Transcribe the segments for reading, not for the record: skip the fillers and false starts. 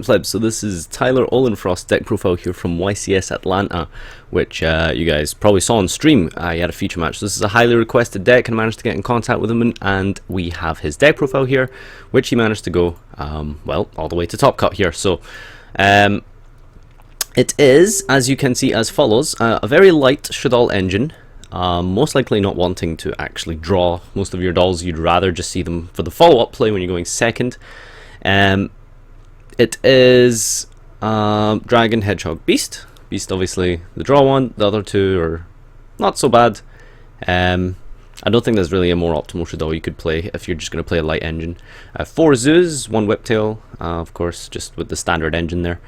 Plebs, so this is Tyler Ohlenforst deck profile here from YCS Atlanta, which you guys probably saw on stream. He had a feature match. This is a highly requested deck, and I managed to get in contact with him, and we have his deck profile here, which he managed to go, well, all the way to top cut here. So, it is, as you can see, as follows: a very light Shaddoll engine. Most likely not wanting to actually draw most of your dolls. You'd rather just see them for the follow-up play when you're going second. It is Dragon, Hedgehog, Beast. Beast obviously the draw one, the other two are not so bad. I don't think there's really a more optimal Shaddoll you could play if you're just going to play a light engine. 4 Zoos, 1 Whiptail, of course, just with the standard engine there.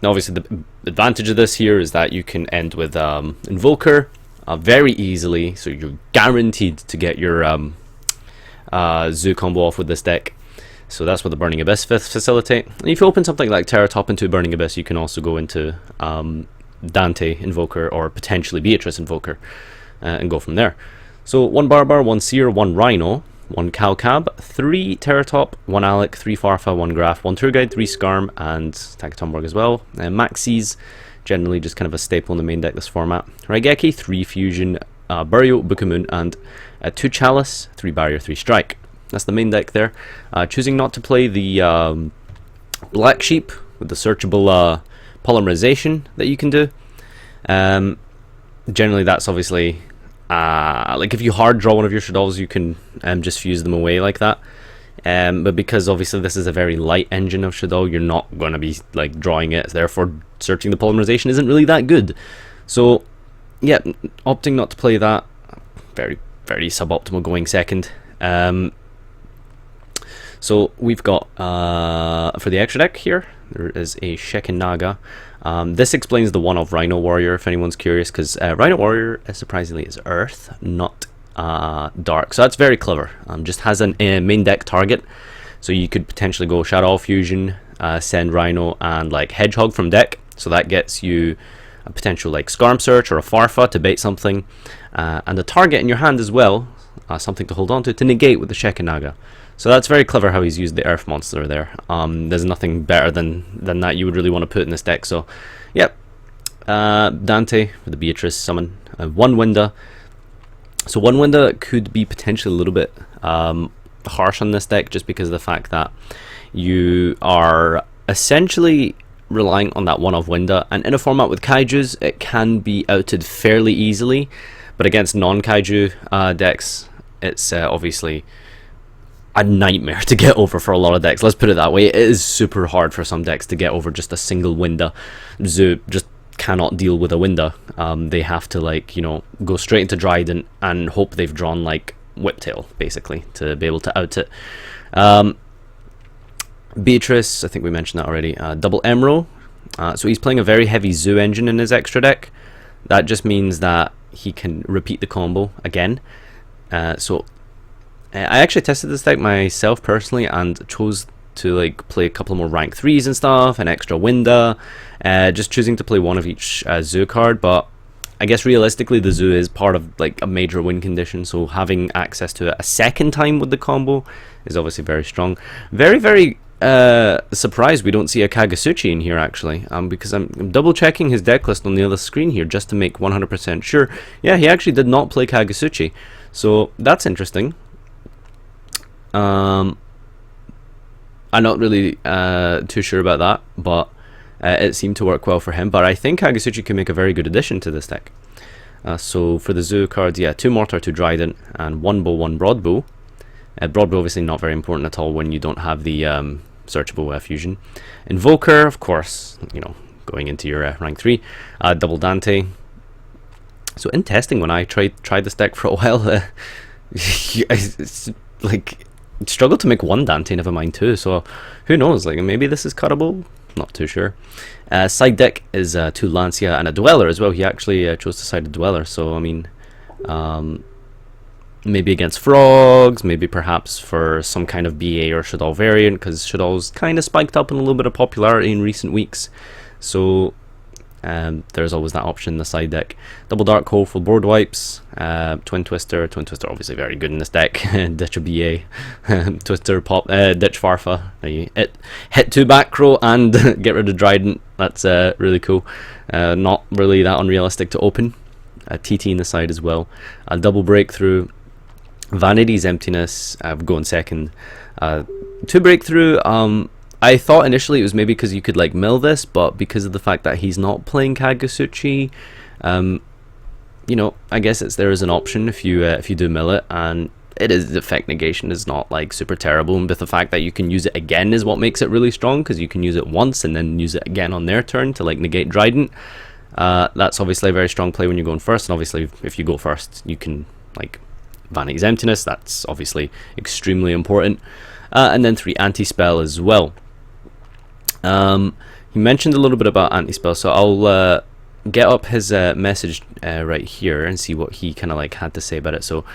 Obviously the advantage of this here is that you can end with Invoker very easily, so you're guaranteed to get your Zoo combo off with this deck. So that's what the Burning Abyss facilitate. And if you open something like Terratop into Burning Abyss, you can also go into Dante Invoker or potentially Beatrice Invoker and go from there. So 1 Barbar, 1 Seer, 1 Rhino, 1 Calcab, 3 Terratop, 1 Alec, 3 Farfa, 1 Graph, 1 Tour Guide, 3 Skarm, and Takatomborg as well. Maxis, generally just kind of a staple in the main deck this format. Raigeki, 3 Fusion, Burial, Book of Moon, and 2 Chalice, 3 Barrier, 3 Strike. That's the main deck there. Choosing not to play the Black Sheep with the searchable polymerization that you can do. Generally, that's obviously like if you hard draw one of your Shaddolls, you can just fuse them away like that. But because obviously this is a very light engine of Shaddoll, you're not going to be like drawing it. Therefore, searching the polymerization isn't really that good. So, yeah, opting not to play that, very suboptimal going second. So we've got, for the extra deck here, there is a Shekin This explains the one of Rhino Warrior, if anyone's curious, because Rhino Warrior, surprisingly, is Earth, not Dark. So that's very clever. Just has a main deck target, so you could potentially go Shadow Fusion, send Rhino, and like Hedgehog from deck, so that gets you a potential like Skarm Search or a Farfa to bait something, and a target in your hand as well, something to hold on to negate with the Shekin. So that's very clever how he's used the Earth monster there. There's nothing better than that you would really want to put in this deck. So, yep. Dante for the Beatrice summon. 1 Winda. So 1 Winda could be potentially a little bit harsh on this deck, just because of the fact that you are essentially relying on that one of Winda. And in a format with Kaijus, it can be outed fairly easily. But against non-Kaiju decks, it's obviously a nightmare to get over for a lot of decks. Let's put it that way. It is super hard for some decks to get over just a single Winda. Zoo just cannot deal with a Winda. They have to, like, you know, go straight into Dryden and hope they've drawn like Whiptail basically to be able to out it. Beatrice, I think we mentioned that already. Double Emerald. So he's playing a very heavy Zoo engine in his extra deck. That just means that he can repeat the combo again. I actually tested this deck myself personally and chose to like play a couple more rank 3s and stuff, an extra Winda, just choosing to play one of each Zoo card. But I guess realistically the Zoo is part of like a major win condition, so having access to it a second time with the combo is obviously very strong. Very surprised we don't see a Kagasuchi in here actually, because I'm double checking his deck list on the other screen here just to make 100% sure. Yeah, he actually did not play Kagasuchi, so that's interesting. I'm not really too sure about that, but it seemed to work well for him. But I think Kagasuchi can make a very good addition to this deck. So for the Zoo cards, yeah, 2 Mortar, 2 Dryden, and 1 Bow, 1 Broadbow. Broadbow obviously not very important at all when you don't have the searchable fusion. Invoker, of course, you know, going into your rank 3. Double Dante. So in testing, when I tried this deck for a while, it's like struggled to make 1 Dante, never mind 2, so who knows, like maybe this is cuttable, not too sure. Side deck is 2 Lancia and a Dweller as well. He actually chose to side a Dweller, so I mean, maybe against Frogs, maybe perhaps for some kind of BA or Shaddoll variant, because Shaddoll's kind of spiked up in a little bit of popularity in recent weeks. So there's always that option in the side deck. Double Dark Hole for board wipes, Twin Twister obviously very good in this deck, ditch a BA, Twister, pop, ditch Farfa, hit 2 back row and get rid of Trident, that's really cool, not really that unrealistic to open. TT in the side as well, double breakthrough, Vanity's Emptiness, going second, 2 breakthrough. I thought initially it was maybe because you could like mill this, but because of the fact that he's not playing Kagasuchi, you know, I guess there is an option if you do mill it, and it is, the effect negation is not like super terrible, and with the fact that you can use it again is what makes it really strong, because you can use it once and then use it again on their turn to like negate Trident. That's obviously a very strong play when you're going first, and obviously if you go first you can like Vanity's Emptiness, that's obviously extremely important, and then 3 anti-spell as well. He mentioned a little bit about anti-spell, so I'll get up his message right here and see what he kind of like had to say about it. So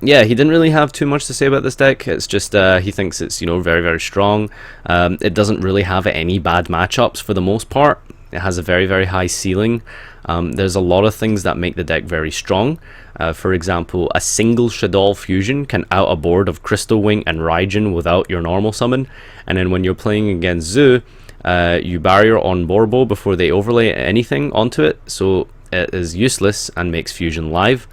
yeah, he didn't really have too much to say about this deck. It's just he thinks it's, you know, very, very strong. It doesn't really have any bad matchups for the most part. It has a very, very high ceiling. There's a lot of things that make the deck very strong. For example, a single Shaddoll fusion can out a board of Crystal Wing and Raijin without your normal summon, and then when you're playing against Zoo, you barrier on Borbo before they overlay anything onto it, so it is useless and makes fusion live.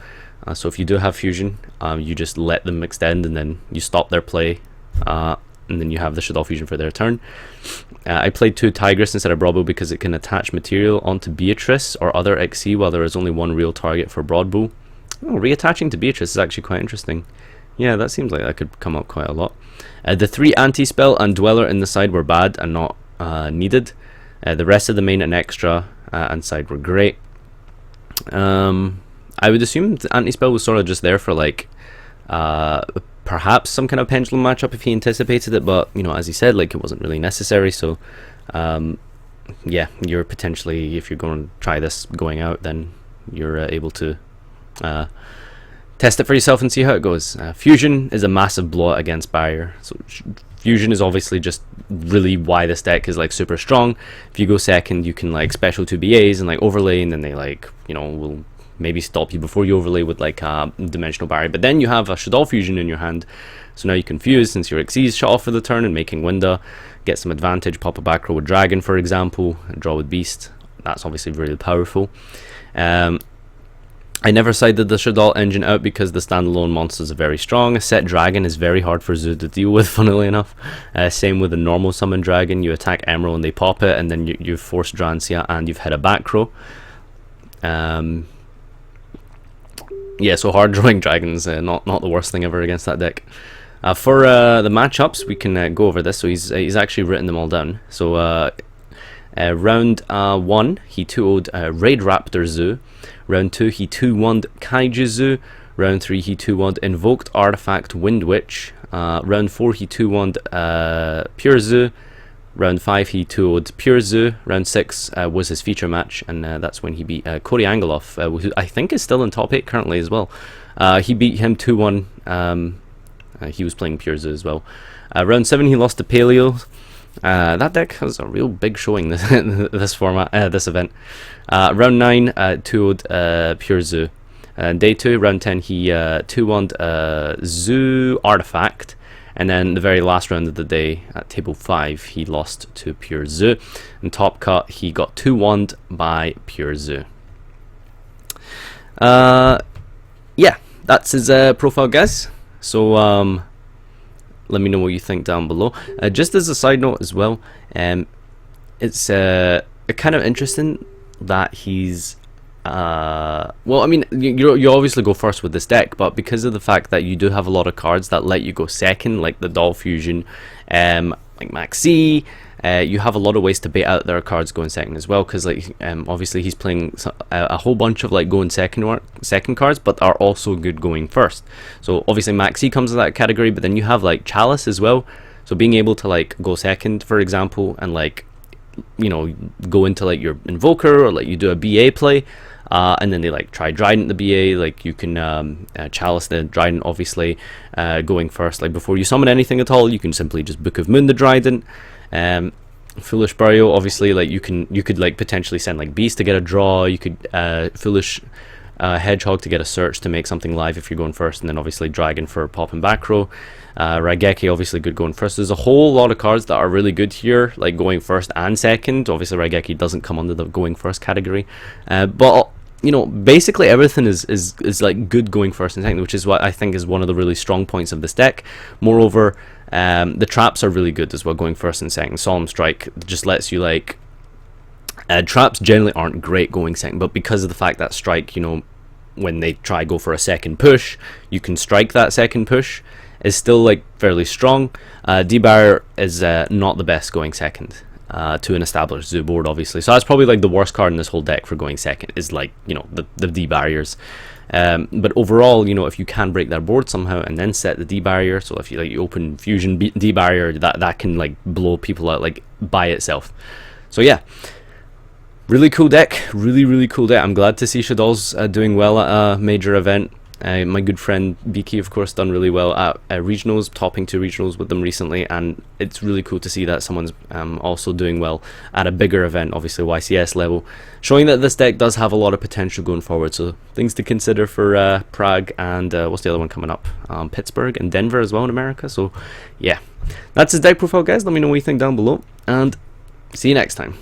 So if you do have fusion, you just let them extend and then you stop their play, and then you have the Shaddoll fusion for their turn. I played 2 Tigress instead of Broadbow because it can attach material onto Beatrice or other XC while there is only one real target for Broadbow. Oh, reattaching to Beatrice is actually quite interesting. Yeah, that seems like that could come up quite a lot. The 3 anti-spell and Dweller in the side were bad and not needed. The rest of the main and extra and side were great. I would assume the anti-spell was sort of just there for like perhaps some kind of pendulum matchup if he anticipated it, but you know, as he said, like it wasn't really necessary. So yeah, you're potentially, if you're going to try this going out, then you're able to test it for yourself and see how it goes. Fusion is a massive blowout against barrier, so fusion is obviously just really why this deck is like super strong. If you go second, you can like special 2 BAs and like overlay, and then they like, you know, will maybe stop you before you overlay with like a dimensional barrier, but then you have a Shaddoll fusion in your hand, so now you can fuse since your Xyz shut off for the turn and making Winda, get some advantage, pop a back row with Dragon for example, and draw with Beast. That's obviously really powerful. I never sided the Shaddoll engine out because the standalone monsters are very strong. A set Dragon is very hard for Zoo to deal with, funnily enough. Same with a normal summon Dragon. You attack Emerald and they pop it, and then you force Drancia and you've hit a back row. Yeah, so hard drawing Dragons, not the worst thing ever against that deck. For the matchups, we can go over this. So he's actually written them all down. So round 1, he 2-0'd Raid Raptor Zoo. Round 2, he 2-1'd Kaiju Zoo. Round 3, he 2-1'd Invoked Artifact Wind Witch. Round 4, he 2-1'd Pure Zoo. Round 5, he 2-0'd Pure Zoo. Round 6 was his feature match, and that's when he beat Corey Angeloff, who I think is still in top 8 currently as well. He beat him 2-1. He was playing Pure Zoo as well. Round 7, he lost to Paleo. That deck has a real big showing this format, this event. Round 9, 2-0'd Pure Zoo. Day 2, round 10, he 2-1'd Zoo Artifact. And then the very last round of the day, at table 5, he lost to Pure Zoo. And top cut, he got 2-1'd by Pure Zoo. Yeah, that's his profile, guys. So let me know what you think down below. Just as a side note as well, it's kind of interesting that he's well, I mean, you obviously go first with this deck, but because of the fact that you do have a lot of cards that let you go second, like the Doll Fusion, like Maxi, you have a lot of ways to bait out their cards going second as well, because like obviously he's playing a whole bunch of like going second cards, but are also good going first. So obviously Maxi comes in that category, but then you have like Chalice as well. So being able to like go second, for example, and like, you know, go into like your Invoker, or like you do a BA play, and then they like try Trident the BA, like you can Chalice the Trident, obviously going first, like before you summon anything at all, you can simply just Book of Moon the Trident. Foolish Burial, obviously, like you could like potentially send like Beast to get a draw. You could Foolish Hedgehog to get a search to make something live if you're going first, and then obviously Dragon for pop and back row. Raigeki obviously good going first. There's a whole lot of cards that are really good here, like going first and second. Obviously Raigeki doesn't come under the going first category, but you know, basically everything is like good going first and second, which is what I think is one of the really strong points of this deck. Moreover, the traps are really good as well going first and second. Solemn Strike just lets you like traps generally aren't great going second, but because of the fact that strike, you know, when they try go for a second push, you can strike that second push, is still like fairly strong. D-Barrier is not the best going second to an established zoo board, obviously, so that's probably like the worst card in this whole deck for going second, is like, you know, the D-Barriers. But overall, you know, if you can break their board somehow and then set the D-Barrier, so if you like you open Fusion D-Barrier, that can like blow people out like by itself. So yeah, really cool deck, really cool deck. I'm glad to see Shaddoll's doing well at a major event. My good friend Beaky, of course, done really well at regionals, topping 2 regionals with them recently, and it's really cool to see that someone's also doing well at a bigger event, obviously YCS level, showing that this deck does have a lot of potential going forward. So things to consider for Prague and what's the other one coming up? Pittsburgh and Denver as well in America. So yeah, that's his deck profile, guys. Let me know what you think down below, and see you next time.